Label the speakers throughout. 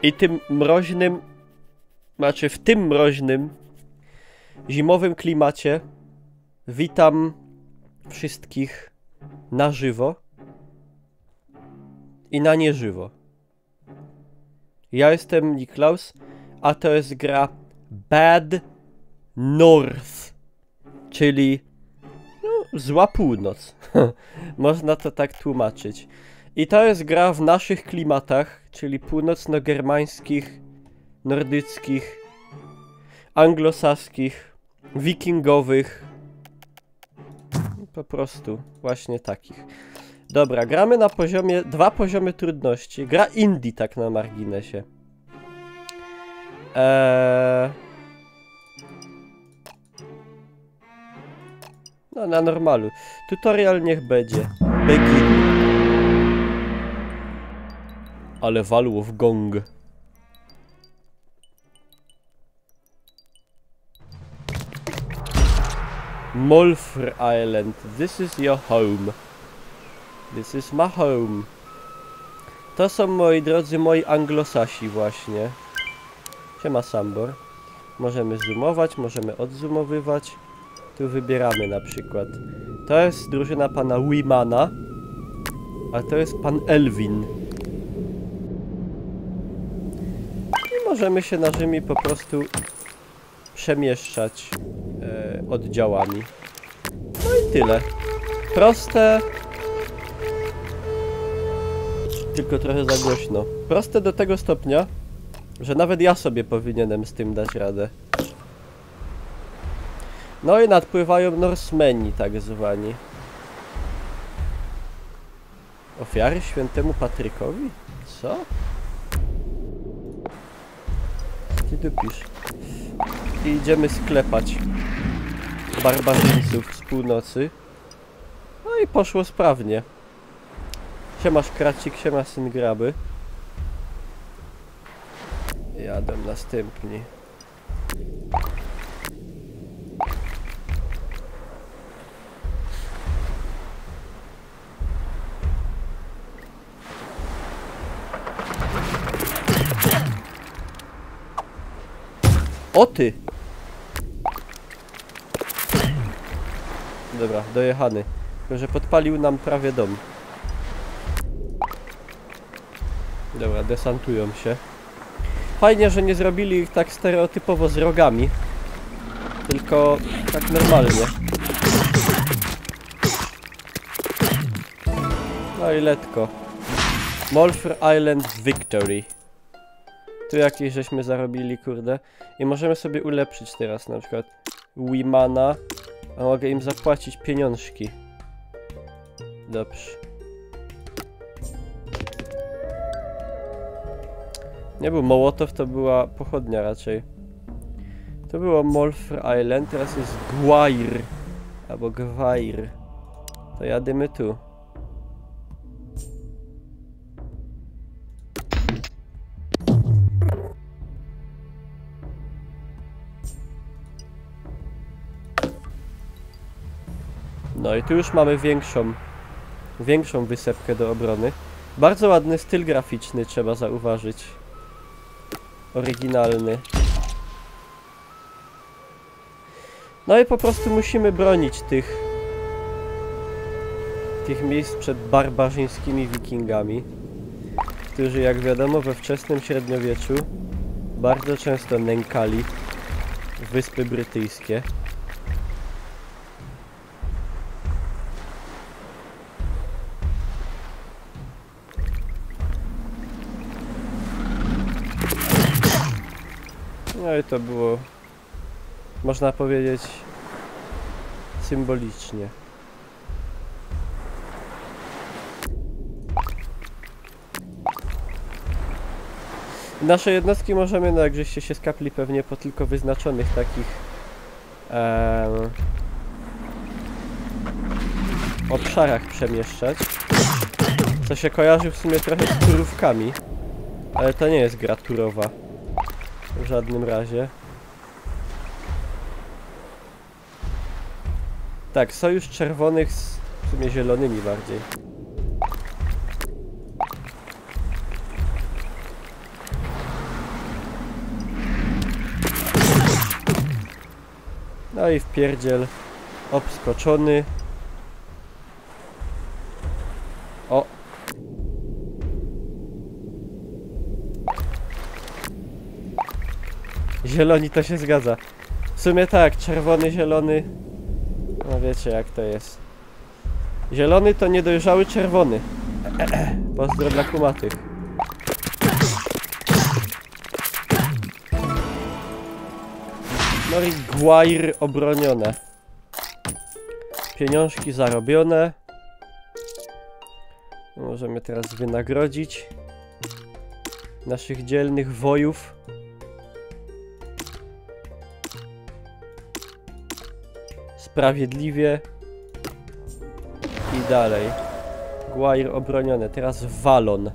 Speaker 1: I tym mroźnym, znaczy w tym mroźnym, zimowym klimacie witam wszystkich na żywo i na nieżywo. Ja jestem Niklaus, a to jest gra Bad North, czyli zła północ. Można to tak tłumaczyć. I to jest gra w naszych klimatach, czyli północno-germańskich, nordyckich, anglosaskich, wikingowych. Po prostu właśnie takich. Dobra, gramy na poziomie, 2 poziomy trudności. Gra indie tak na marginesie. No na normalu. Tutorial niech będzie. Begin. Ale walło w gong. Molfr Island. This is your home. This is my home. To są, moi drodzy, moi anglosasi właśnie. Siema Sambor. Możemy zoomować, możemy odzoomowywać. Tu wybieramy na przykład. To jest drużyna pana Wimana. A to jest pan Elwin. I możemy się naszymi po prostu przemieszczać oddziałami. No i tyle. Proste. Tylko trochę za głośno. Proste do tego stopnia, że nawet ja sobie powinienem z tym dać radę. No i nadpływają Norsemeni, tak zwani. Ofiary świętemu Patrykowi? Co? Ty dupisz. I idziemy sklepać barbarzyńców z północy. No i poszło sprawnie. Siema Szkracik, siema syn graby. Jadę następni. O ty! Dobra, dojechany. Tylko że podpalił nam prawie dom. Dobra, desantują się. Fajnie, że nie zrobili ich tak stereotypowo z rogami. Tylko tak normalnie. No i letko. Molfr Island Victory. Tu jakieś żeśmy zarobili, kurde. I możemy sobie ulepszyć teraz na przykład Wimana. A mogę im zapłacić pieniążki. Dobrze. Nie był Mołotow, to była pochodnia raczej. To było Molfr Island, teraz jest Gwair. Albo Gwair. To jadymy tu. No i tu już mamy większą wysepkę do obrony. Bardzo ładny styl graficzny, trzeba zauważyć. Oryginalny. No i po prostu musimy bronić tych miejsc przed barbarzyńskimi wikingami, którzy, jak wiadomo, we wczesnym średniowieczu bardzo często nękali Wyspy Brytyjskie. No i to było, można powiedzieć, symbolicznie. Nasze jednostki możemy, no jak żeście się skapli pewnie po tylko wyznaczonych takich obszarach przemieszczać. Co się kojarzy w sumie trochę z turówkami, ale to nie jest gra turowa. W żadnym razie. Tak, sojusz czerwonych z w sumie zielonymi bardziej. No i wpierdziel. Obskoczony. O! Zieloni to się zgadza. W sumie tak, czerwony, zielony. No wiecie jak to jest. Zielony to niedojrzały czerwony. Pozdro dla kumatych. No i Guire obronione. Pieniążki zarobione. Możemy teraz wynagrodzić naszych dzielnych wojów. Sprawiedliwie. I dalej. Guire obronione. Teraz Walon.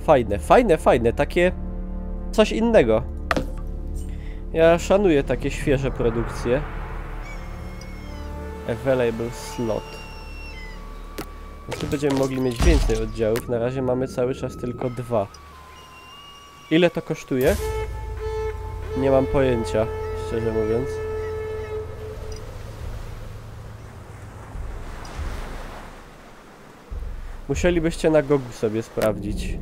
Speaker 1: Fajne, fajne, fajne. Takie coś innego. Ja szanuję takie świeże produkcje. Available slot. Tu będziemy mogli mieć więcej oddziałów. Na razie mamy cały czas tylko 2. Ile to kosztuje? Nie mam pojęcia, szczerze mówiąc. Musielibyście na Gogu sobie sprawdzić.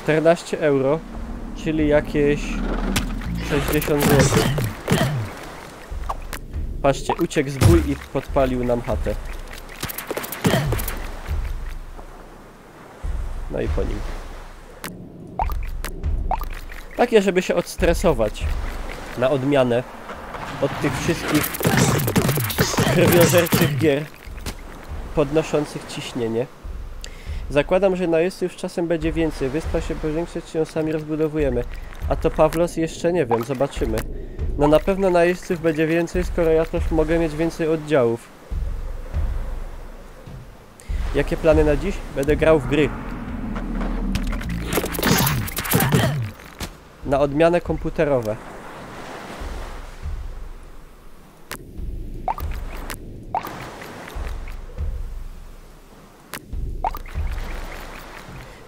Speaker 1: €14, czyli jakieś 60 zł. Patrzcie, uciekł zbój i podpalił nam chatę. No i po nim. Takie, żeby się odstresować. Na odmianę od tych wszystkich krwiożerczych gier podnoszących ciśnienie. Zakładam, że najeźdźców czasem będzie więcej. Wyspa się powiększyć, ją sami rozbudowujemy. A to Pawlos jeszcze nie wiem, zobaczymy. No na pewno najeźdźców będzie więcej, skoro ja też mogę mieć więcej oddziałów. Jakie plany na dziś? Będę grał w gry. Na odmianę komputerowe.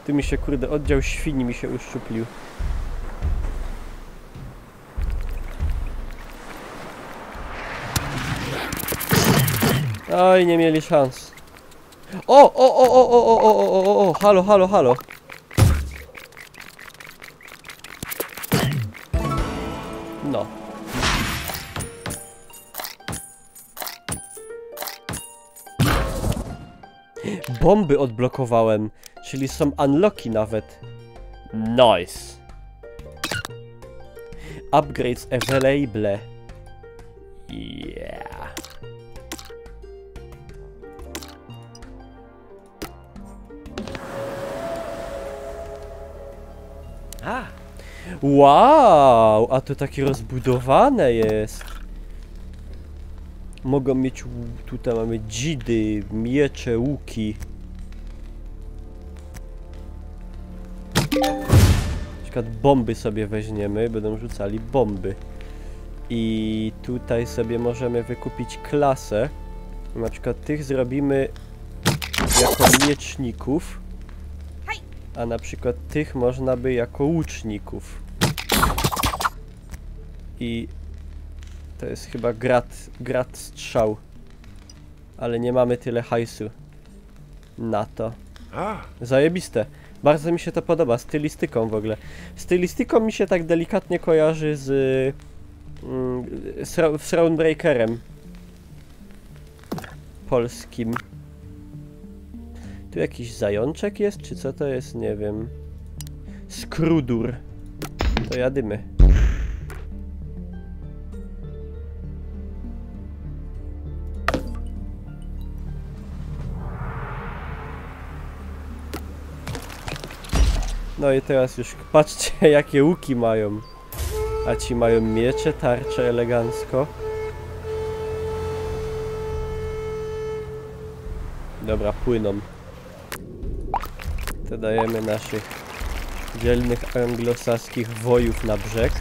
Speaker 1: Tu mi się, kurde, oddział świni mi się uszczuplił. Oj, nie mieli szans. O, halo, halo, halo. No. Bomby odblokowałem, czyli są unlocki nawet. Nice. Upgrades available. Yeah. Wow, a to takie rozbudowane jest. Mogą mieć, tutaj mamy dzidy, miecze, łuki. Na przykład bomby sobie weźmiemy, będą rzucali bomby. I tutaj sobie możemy wykupić klasę. Na przykład tych zrobimy jako mieczników. A na przykład tych można by jako łuczników. I to jest chyba grat strzał. Ale nie mamy tyle hajsu na to. Zajebiste. Bardzo mi się to podoba, stylistyką w ogóle. Stylistyką mi się tak delikatnie kojarzy z Thronebreakerem polskim. Tu jakiś zajączek jest, czy co to jest? Nie wiem. Skrudur. To jadymy. No i teraz już patrzcie, jakie łuki mają. A ci mają miecze, tarcze elegancko. Dobra, płyną. To dajemy naszych dzielnych anglosaskich wojów na brzeg.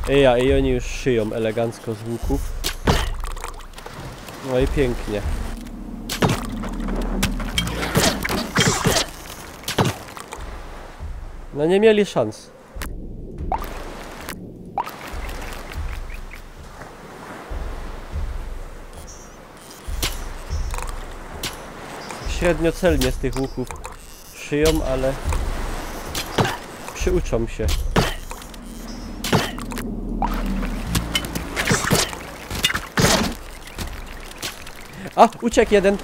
Speaker 1: Ja, i oni już szyją elegancko z łuków. No i pięknie. No nie mieli szans. Średnio celnie z tych łuków szyją, ale przyuczą się. A! Uciekł jeden!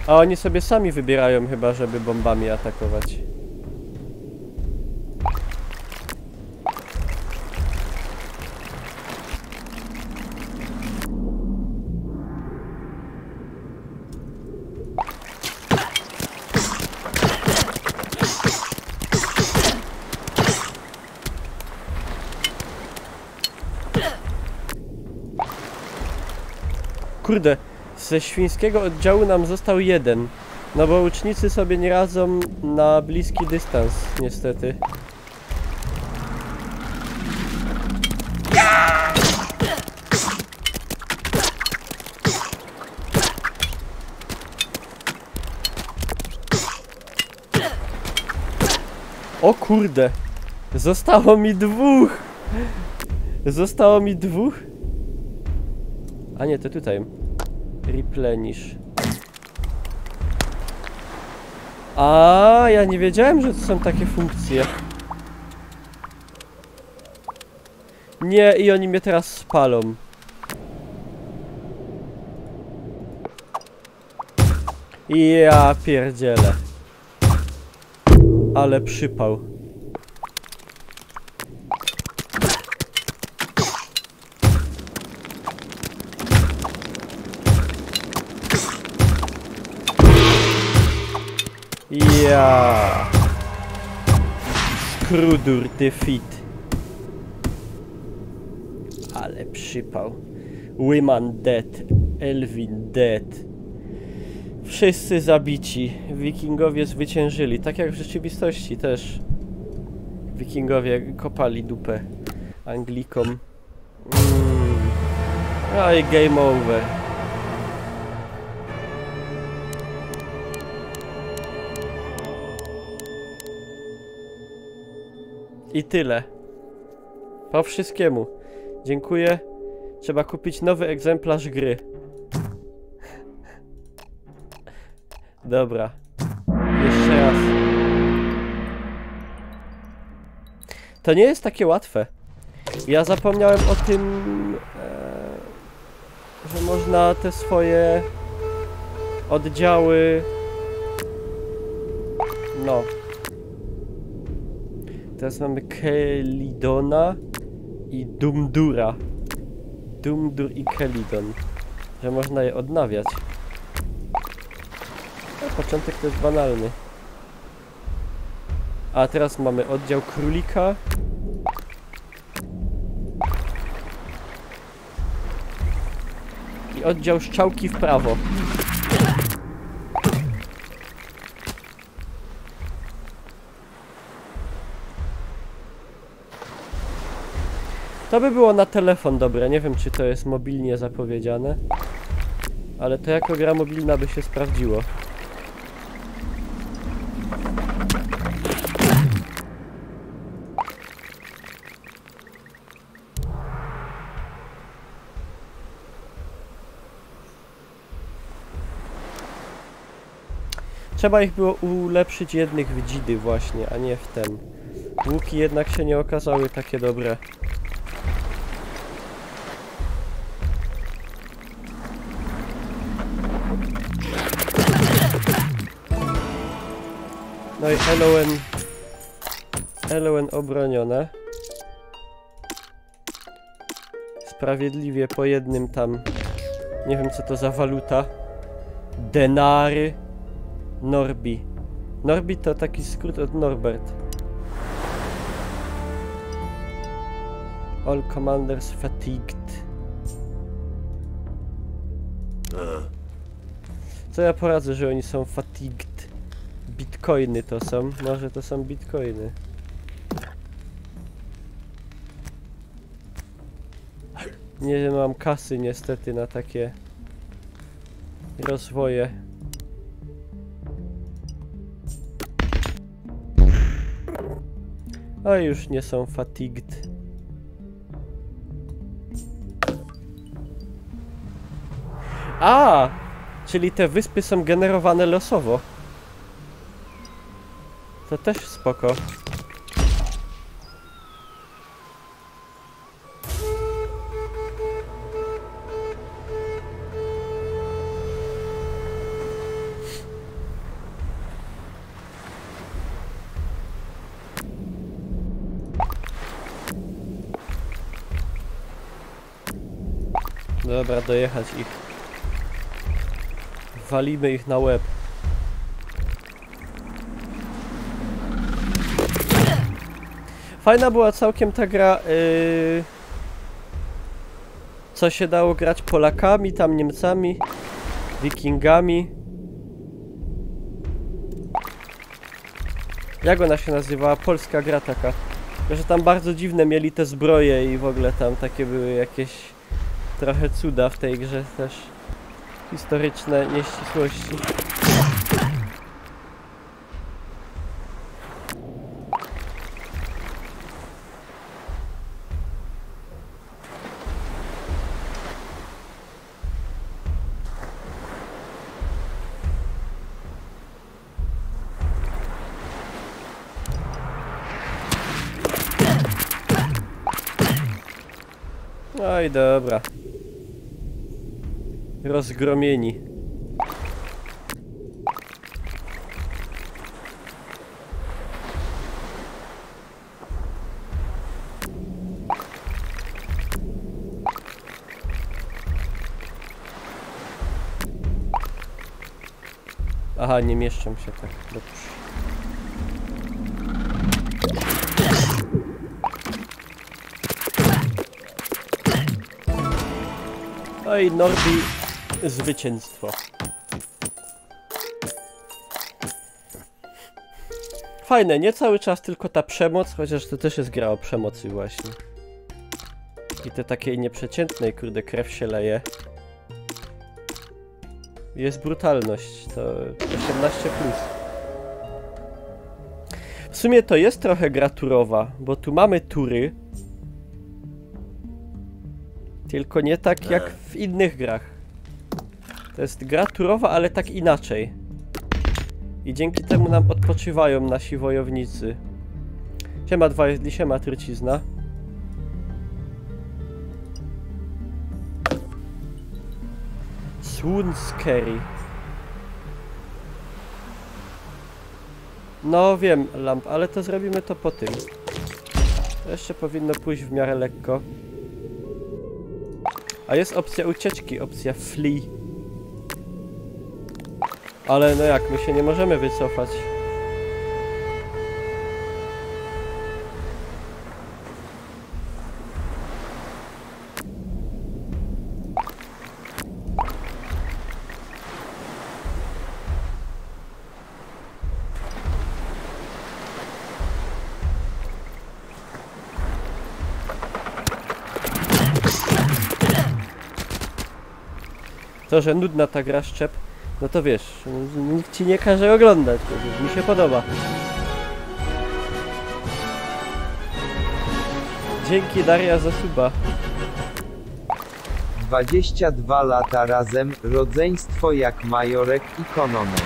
Speaker 1: A oni sobie sami wybierają chyba, żeby bombami atakować. Kurde, ze świńskiego oddziału nam został jeden. No bo łucznicy sobie nie radzą na bliski dystans, niestety. O kurde! Zostało mi dwóch! Zostało mi dwóch? A nie, to tutaj. Replenish. A, ja nie wiedziałem, że to są takie funkcje. Nie, i oni mnie teraz spalą. Ja pierdzielę. Ale przypał. Ja. Skrudur defeat. Ale przypał. Women dead. Elvin dead. Wszyscy zabici. Wikingowie zwyciężyli. Tak jak w rzeczywistości też. Wikingowie kopali dupę Anglikom. No i game over. I tyle. Po wszystkiemu. Dziękuję. Trzeba kupić nowy egzemplarz gry. Dobra. Jeszcze raz. To nie jest takie łatwe. Ja zapomniałem o tym, że można te swoje oddziały... No. Teraz mamy Kelidona i Dumdura. Dumdur i Kelidon. Że można je odnawiać. A początek to jest banalny. A teraz mamy oddział królika. I oddział szczałki w prawo. To by było na telefon dobre, nie wiem czy to jest mobilnie zapowiedziane. Ale to jako gra mobilna by się sprawdziło. Trzeba ich było ulepszyć jednych w dzidy właśnie, a nie w ten. Łuki jednak się nie okazały takie dobre. No i Elowen obronione. Sprawiedliwie po jednym tam... Nie wiem co to za waluta. Denary. Norbi. Norbi to taki skrót od Norbert. All commanders fatigued. Co ja poradzę, że oni są fatigued? Bitcoiny to są. Może to są bitcoiny. Nie mam kasy niestety na takie rozwoje. A już nie są fatigued. A! Czyli te wyspy są generowane losowo. To też spoko. Dobra, dojechać ich. Walimy ich na łeb. Fajna była całkiem ta gra, co się dało grać Polakami, tam Niemcami, Wikingami. Jak ona się nazywała? Polska gra taka. Że tam bardzo dziwne mieli te zbroje i w ogóle tam takie były jakieś trochę cuda w tej grze też. Historyczne nieścisłości. No i dobra. Rozgromieni. Aha, nie mieszczą się tak. Dobrze. No i Nordi zwycięstwo. Fajne, nie cały czas tylko ta przemoc, chociaż to też jest gra o przemocy właśnie. I te takiej nieprzeciętnej, kurde, krew się leje. Jest brutalność, to 18+. W sumie to jest trochę gra turowa, bo tu mamy tury. Tylko nie tak jak w innych grach. To jest gra turowa, ale tak inaczej. I dzięki temu nam odpoczywają nasi wojownicy. Siema siema trucizna. Swoonscary. No wiem, Lamp, ale to zrobimy to po tym. To jeszcze powinno pójść w miarę lekko. A jest opcja ucieczki, opcja flee. Ale no jak, my się nie możemy wycofać. To, że nudna ta gra szczep, no to wiesz, nikt ci nie każe oglądać, to mi się podoba. Dzięki Daria za suba.
Speaker 2: 22 lata razem, rodzeństwo jak Majorek i Kononek.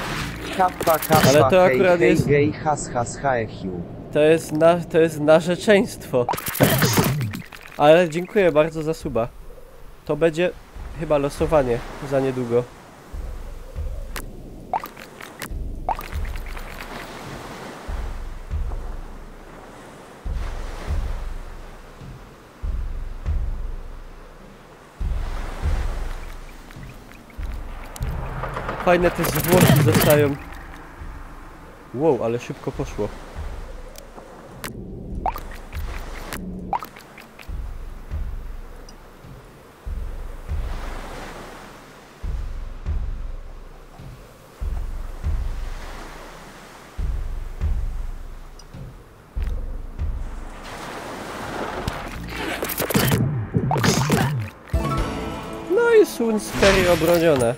Speaker 2: Kappa kappa
Speaker 1: Ale to akurat
Speaker 2: hej,
Speaker 1: jest...
Speaker 2: gej has has haechiu.
Speaker 1: To jest narzeczeństwo. Ale dziękuję bardzo za suba. To będzie chyba losowanie za niedługo. Fajne te zwłoki zostają. Wow, ale szybko poszło. Sunsferry obronione.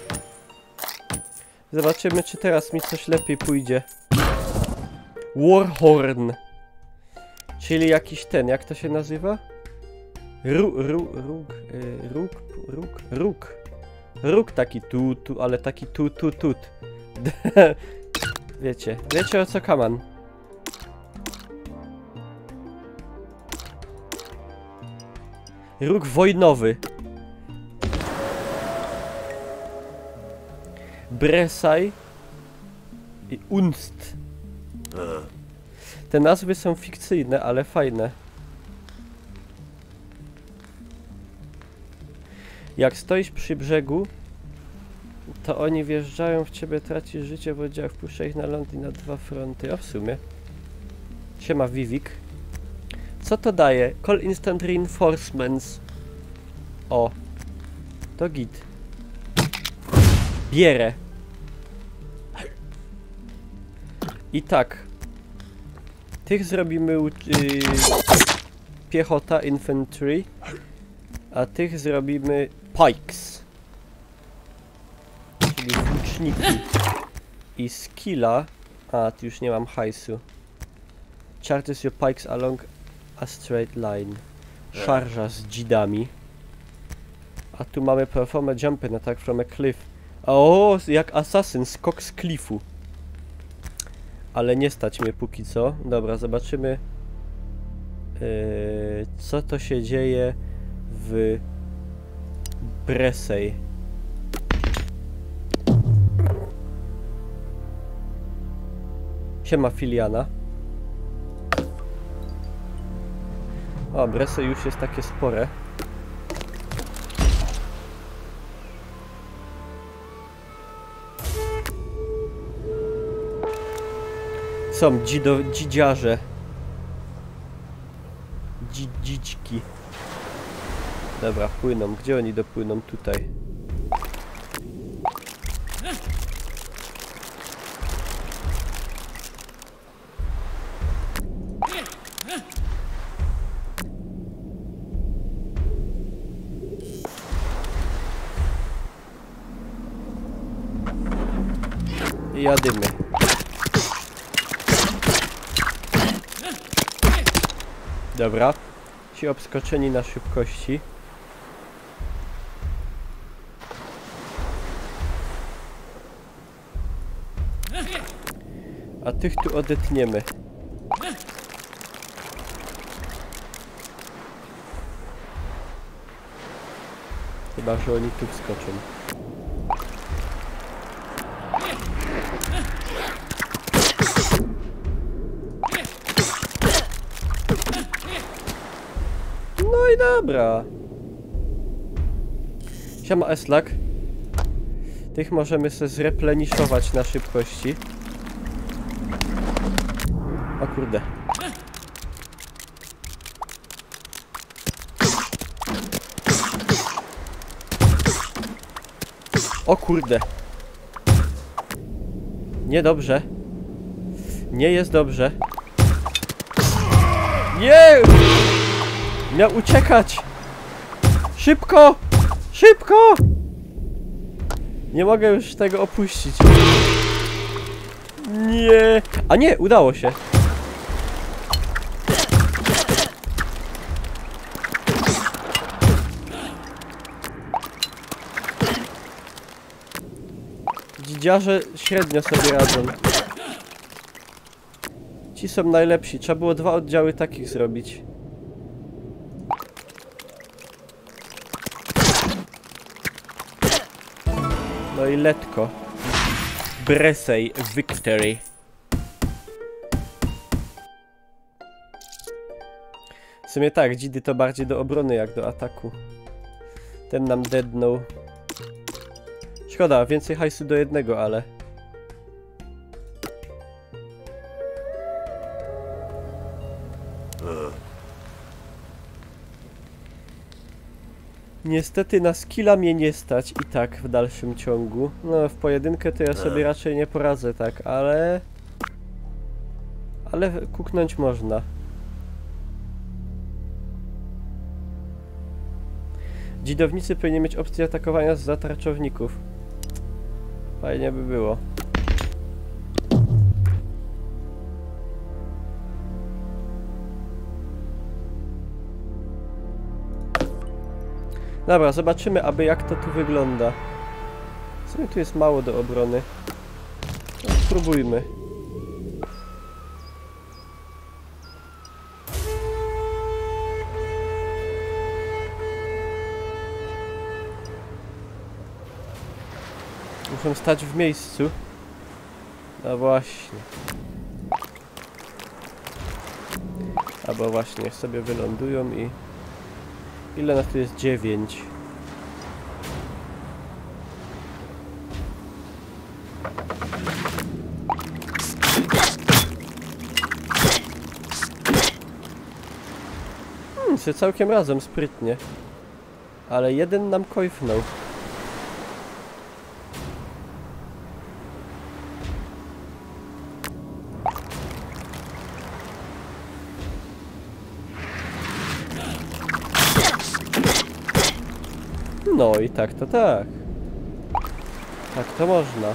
Speaker 1: Zobaczymy, czy teraz mi coś lepiej pójdzie. Warhorn. Czyli jakiś ten, jak to się nazywa? Róg taki tu, ale taki tu. Wiecie o co kaman. Róg wojnowy. Bresaj i Unst. Te nazwy są fikcyjne, ale fajne. Jak stoisz przy brzegu, to oni wjeżdżają w ciebie, tracisz życie w oddziałach, wpuszcza ich na ląd i na 2 fronty. O, w sumie. Siema, Vivik. Co to daje? Call instant reinforcements. O. To git. Bierę. I tak. Tych zrobimy piechota, infantry. A tych zrobimy pikes. Czyli włóczniki. I skilla. A, tu już nie mam hajsu. Charges your pikes along a straight line. Szarża z dzidami. A tu mamy perform a jump in attack from a cliff. O, jak assassin, skok z kliffu. Ale nie stać mnie póki co. Dobra, zobaczymy co to się dzieje w Bresej. Siema, Filiana. O, Bresej już jest takie spore. Są dzidziarze. Dzidziki. Dobra, płyną. Gdzie oni dopłyną? Tutaj. I jadymy. Dobra. Ci obskoczeni na szybkości. A tych tu odetniemy. Chyba, że oni tu wskoczą. No i dobra. Siema, Eslak. Tych możemy sobie zrepleniszować na szybkości. O kurde. O kurde. Niedobrze. Nie jest dobrze. Nie! Miał uciekać! Szybko! Szybko! Nie mogę już tego opuścić. Nie! A nie, udało się. Dzidziarze średnio sobie radzą. Ci są najlepsi. Trzeba było 2 oddziały takich zrobić. No i letko. Bresej victory. W sumie tak, dzidy to bardziej do obrony jak do ataku. Ten nam deadnął. Szkoda, więcej hajsu do jednego, ale... Niestety na skilla mnie nie stać i tak w dalszym ciągu. No w pojedynkę to ja sobie raczej nie poradzę tak, ale... Ale kuknąć można. Dzidownicy powinni mieć opcję atakowania z zatarczowników. Fajnie by było. Dobra, zobaczymy, aby jak to tu wygląda. W sumie tu jest mało do obrony. No, spróbujmy. Muszę stać w miejscu. No właśnie. Albo właśnie, niech sobie wylądują i... Ile nas tu jest? 9. Się całkiem razem, sprytnie. Ale jeden nam kojfnął. No i tak to tak. Tak to można.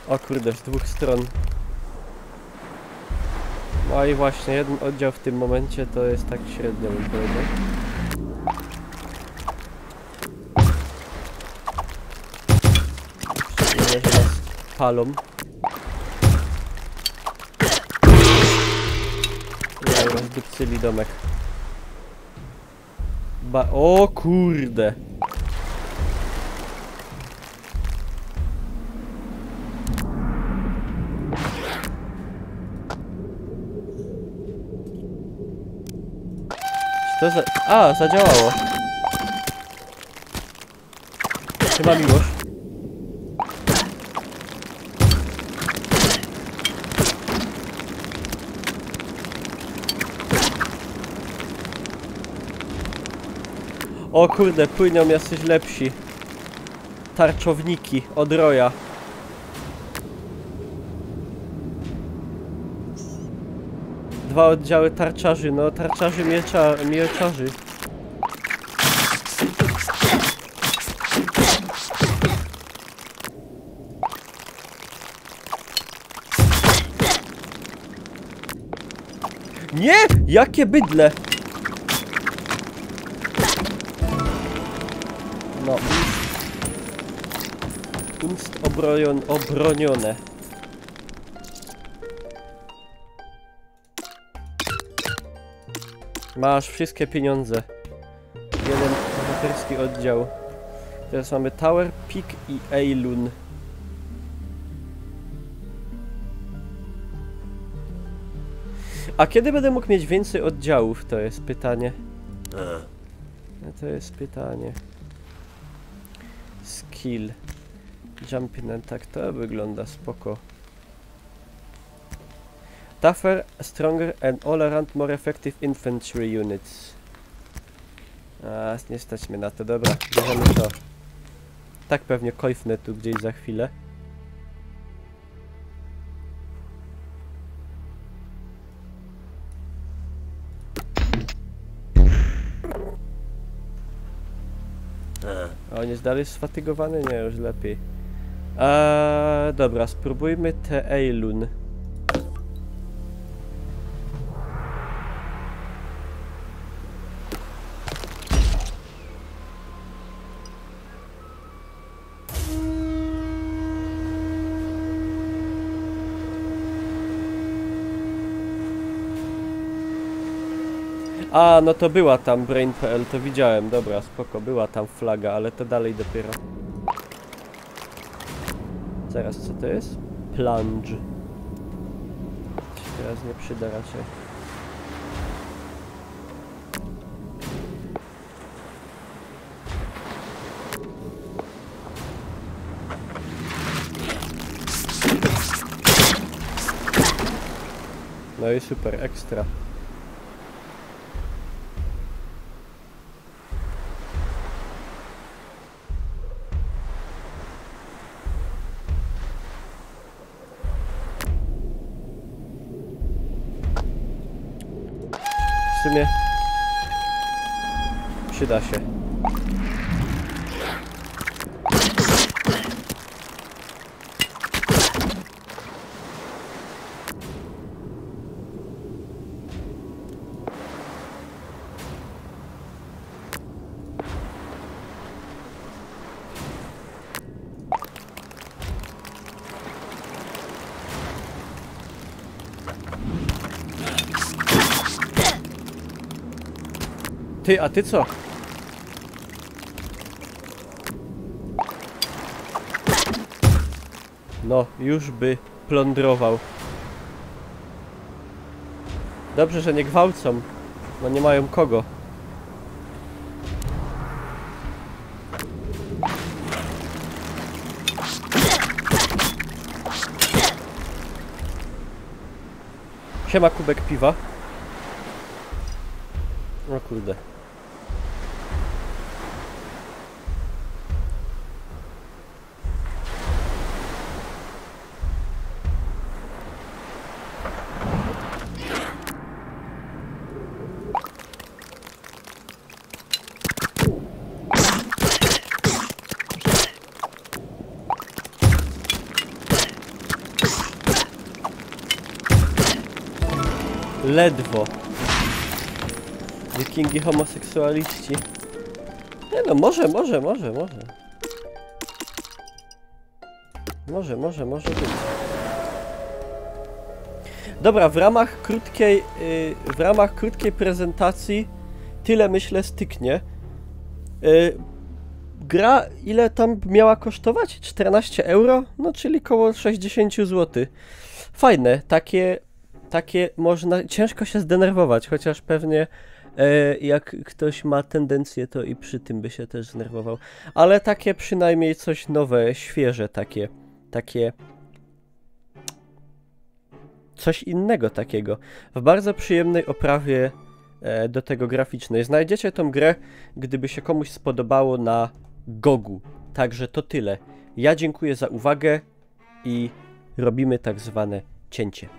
Speaker 1: O kurde, z dwóch stron. No i właśnie, jeden oddział w tym momencie to jest tak średnio, bym powiedział. Szczególnie, że nas palą. Ja rozdupcyli domek. O kurde! To za... A, zadziałało. Chyba miłość. O kurde, płyną jacyś lepsi. Tarczowniki od Roya. Dwa oddziały tarczarzy, no tarczarzy mieczarzy. Nie! Jakie bydle! No. Kunst obronione. Masz wszystkie pieniądze. Jeden bohaterski oddział. Teraz mamy Tower, Peak i Eilun. A kiedy będę mógł mieć więcej oddziałów? To jest pytanie. To jest pytanie. Skill. Jumping attack. To wygląda spoko. Tougher, stronger and all around more effective infantry units. A, nie stać mnie na to. Dobra, bierzemy to. Tak pewnie kojfnę tu gdzieś za chwilę. A on jest dalej sfatygowany? Nie, już lepiej. Dobra, spróbujmy te Eilun. A, no to była tam Brain.pl, to widziałem, dobra, spoko, była tam flaga, ale to dalej dopiero. Zaraz, co to jest? Plunge. To się teraz nie przyda raczej. No i super, ekstra. sumie przyda się. Ty, a ty co? No, już by plądrował. Dobrze, że nie gwałcą. No nie mają kogo. Siema, kubek piwa. O kurde. Ledwo. Wikingi homoseksualiści. Nie no, może. Może być. Dobra, w ramach krótkiej prezentacji tyle myślę styknie. Gra ile tam miała kosztować? 14 euro? No czyli koło 60 zł. Fajne, takie można, ciężko się zdenerwować, chociaż pewnie jak ktoś ma tendencję, to i przy tym by się też zdenerwował. Ale takie przynajmniej coś nowe, świeże takie coś innego takiego. W bardzo przyjemnej oprawie do tego graficznej. Znajdziecie tą grę, gdyby się komuś spodobało na Gogu. Także to tyle. Ja dziękuję za uwagę i robimy tak zwane cięcie.